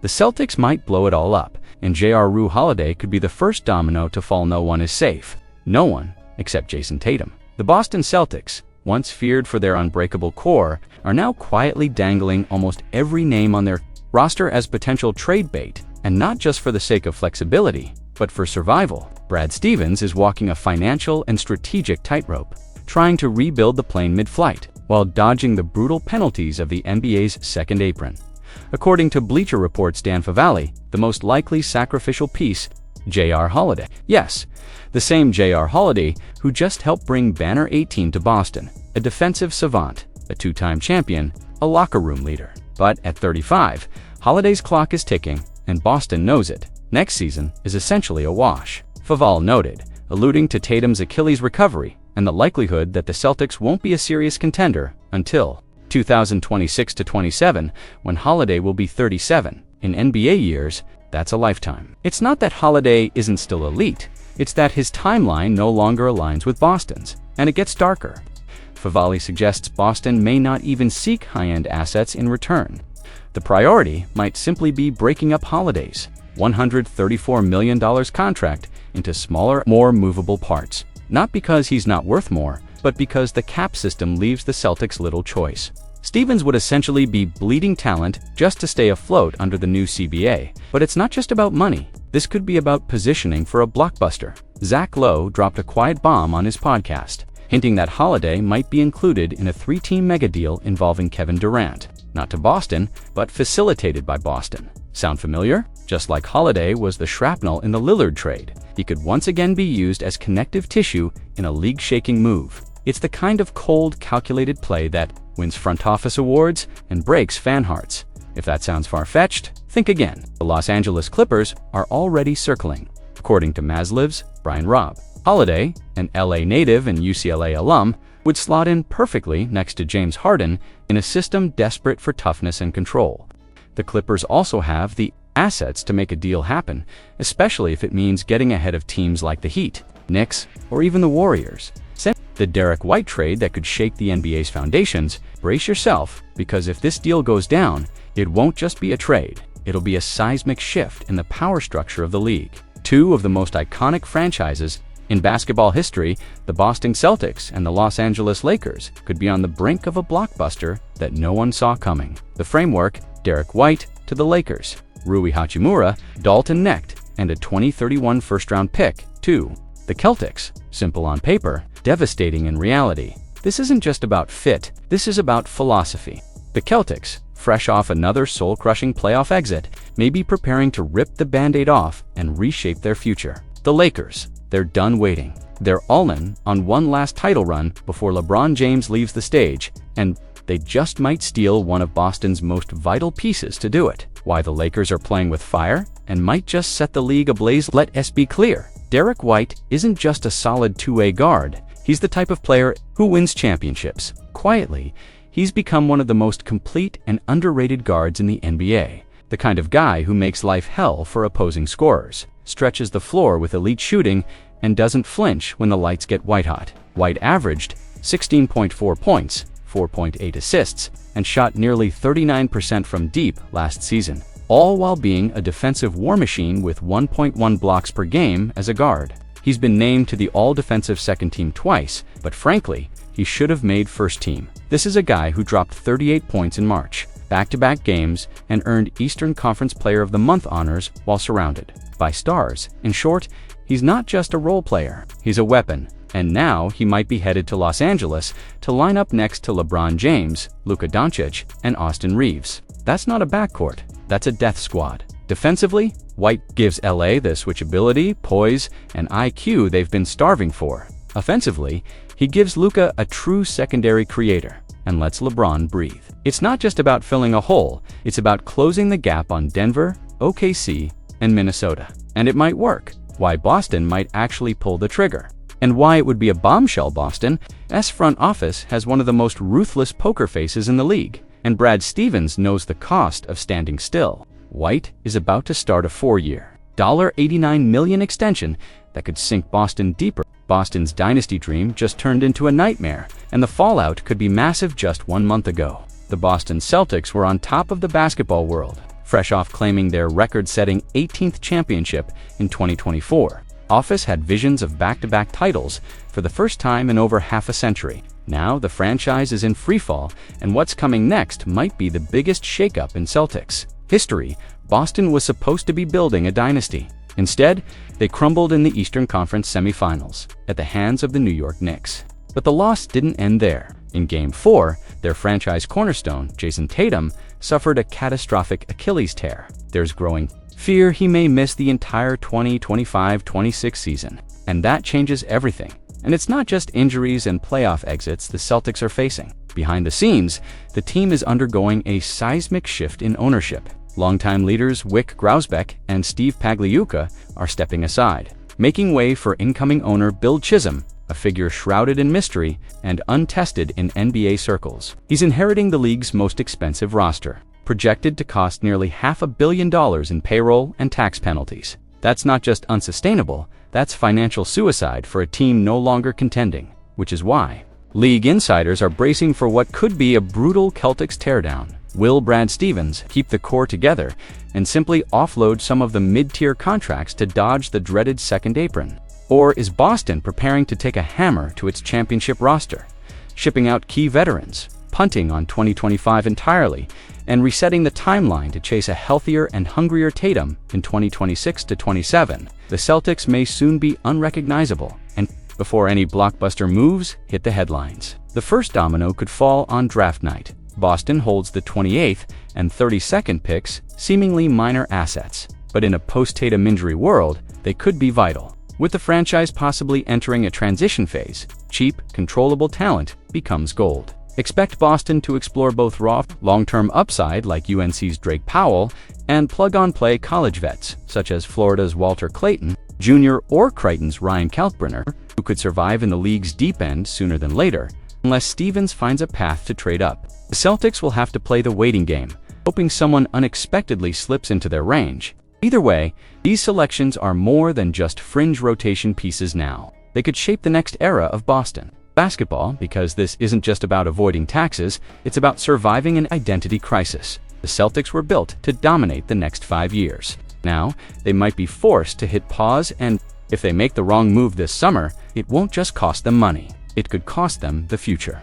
The Celtics might blow it all up, and Jrue Holiday could be the first domino to fall. No one is safe. No one, except Jayson Tatum. The Boston Celtics, once feared for their unbreakable core, are now quietly dangling almost every name on their roster as potential trade bait, and not just for the sake of flexibility, but for survival. Brad Stevens is walking a financial and strategic tightrope, trying to rebuild the plane mid-flight, while dodging the brutal penalties of the NBA's second apron. According to Bleacher Report's Dan Favale, the most likely sacrificial piece, Jrue Holiday. Yes, the same Jrue Holiday who just helped bring Banner 18 to Boston, a defensive savant, a two-time champion, a locker room leader. But at 35, Holiday's clock is ticking, and Boston knows it. Next season is essentially a wash. Favale noted, alluding to Tatum's Achilles recovery and the likelihood that the Celtics won't be a serious contender until 2026-27, when Holiday will be 37. In NBA years, that's a lifetime. It's not that Holiday isn't still elite, it's that his timeline no longer aligns with Boston's, and it gets darker. Favale suggests Boston may not even seek high-end assets in return. The priority might simply be breaking up Holiday's $134 million contract into smaller, more movable parts. Not because he's not worth more, but because the cap system leaves the Celtics little choice. Stevens would essentially be bleeding talent just to stay afloat under the new CBA. But it's not just about money. This could be about positioning for a blockbuster. Zach Lowe dropped a quiet bomb on his podcast, hinting that Holiday might be included in a three-team mega deal involving Kevin Durant. Not to Boston, but facilitated by Boston. Sound familiar? Just like Holiday was the shrapnel in the Lillard trade, he could once again be used as connective tissue in a league-shaking move. It's the kind of cold, calculated play that wins front office awards and breaks fan hearts. If that sounds far-fetched, think again. The Los Angeles Clippers are already circling. According to Masliv's Brian Robb, Holiday, an LA native and UCLA alum, would slot in perfectly next to James Harden in a system desperate for toughness and control. The Clippers also have the assets to make a deal happen, especially if it means getting ahead of teams like the Heat, Knicks, or even the Warriors. The Derrick White trade that could shake the NBA's foundations. Brace yourself, because if this deal goes down, it won't just be a trade. It'll be a seismic shift in the power structure of the league. Two of the most iconic franchises in basketball history, the Boston Celtics and the Los Angeles Lakers, could be on the brink of a blockbuster that no one saw coming. The framework: Derrick White to the Lakers, Rui Hachimura, Dalton Knecht, and a 2031 first-round pick, to the Celtics. Simple on paper, devastating in reality. This isn't just about fit, this is about philosophy. The Celtics, fresh off another soul-crushing playoff exit, may be preparing to rip the Band-Aid off and reshape their future. The Lakers, they're done waiting. They're all in on one last title run before LeBron James leaves the stage, and they just might steal one of Boston's most vital pieces to do it. Why the Lakers are playing with fire and might just set the league ablaze. Let us be clear, Derrick White isn't just a solid two-way guard. He's the type of player who wins championships. Quietly, he's become one of the most complete and underrated guards in the NBA. The kind of guy who makes life hell for opposing scorers, stretches the floor with elite shooting, and doesn't flinch when the lights get white-hot. White averaged 16.4 points, 4.8 assists, and shot nearly 39% from deep last season, all while being a defensive war machine with 1.1 blocks per game as a guard. He's been named to the all-defensive second team twice, but frankly, he should have made first team. This is a guy who dropped 38 points in March, back-to-back games, and earned Eastern Conference Player of the Month honors while surrounded by stars. In short, he's not just a role player, he's a weapon. And now he might be headed to Los Angeles to line up next to LeBron James, Luka Doncic, and Austin Reeves. That's not a backcourt, that's a death squad. Defensively, White gives LA the switchability, poise, and IQ they've been starving for. Offensively, he gives Luka a true secondary creator and lets LeBron breathe. It's not just about filling a hole, it's about closing the gap on Denver, OKC, and Minnesota. And it might work. Why Boston might actually pull the trigger. And why it would be a bombshell. Boston's front office has one of the most ruthless poker faces in the league, and Brad Stevens knows the cost of standing still. White is about to start a 4-year, $89 million extension that could sink Boston deeper. Boston's dynasty dream just turned into a nightmare, and the fallout could be massive. Just 1 month ago, the Boston Celtics were on top of the basketball world, fresh off claiming their record-setting 18th championship in 2024. Office had visions of back-to-back titles for the first time in over half a century. Now the franchise is in freefall, and what's coming next might be the biggest shakeup in Celtics history. Boston was supposed to be building a dynasty. Instead, they crumbled in the Eastern Conference semifinals at the hands of the New York Knicks. But the loss didn't end there. In Game 4, their franchise cornerstone, Jayson Tatum, suffered a catastrophic Achilles tear. There's growing fear he may miss the entire 2025-26 season, and that changes everything. And it's not just injuries and playoff exits the Celtics are facing. Behind the scenes, the team is undergoing a seismic shift in ownership. Longtime leaders Wyc Grousbeck and Steve Pagliuca are stepping aside, making way for incoming owner Bill Chisholm, a figure shrouded in mystery and untested in NBA circles. He's inheriting the league's most expensive roster, projected to cost nearly $500 million in payroll and tax penalties. That's not just unsustainable, that's financial suicide for a team no longer contending, which is why league insiders are bracing for what could be a brutal Celtics teardown. Will Brad Stevens keep the core together and simply offload some of the mid-tier contracts to dodge the dreaded second apron? Or is Boston preparing to take a hammer to its championship roster, shipping out key veterans, punting on 2025 entirely, and resetting the timeline to chase a healthier and hungrier Tatum in 2026-27? The Celtics may soon be unrecognizable, and before any blockbuster moves hit the headlines. The first domino could fall on draft night. Boston holds the 28th and 32nd picks, seemingly minor assets, but in a post-Tatum injury world, they could be vital. With the franchise possibly entering a transition phase, cheap, controllable talent becomes gold. Expect Boston to explore both raw, long-term upside like UNC's Drake Powell and plug-on-play college vets such as Florida's Walter Clayton Jr. or Creighton's Ryan Kalkbrenner, who could survive in the league's deep end sooner than later, unless Stevens finds a path to trade up. The Celtics will have to play the waiting game, hoping someone unexpectedly slips into their range. Either way, these selections are more than just fringe rotation pieces now. They could shape the next era of Boston basketball, because this isn't just about avoiding taxes, it's about surviving an identity crisis. The Celtics were built to dominate the next 5 years. Now, they might be forced to hit pause, and if they make the wrong move this summer, it won't just cost them money. It could cost them the future.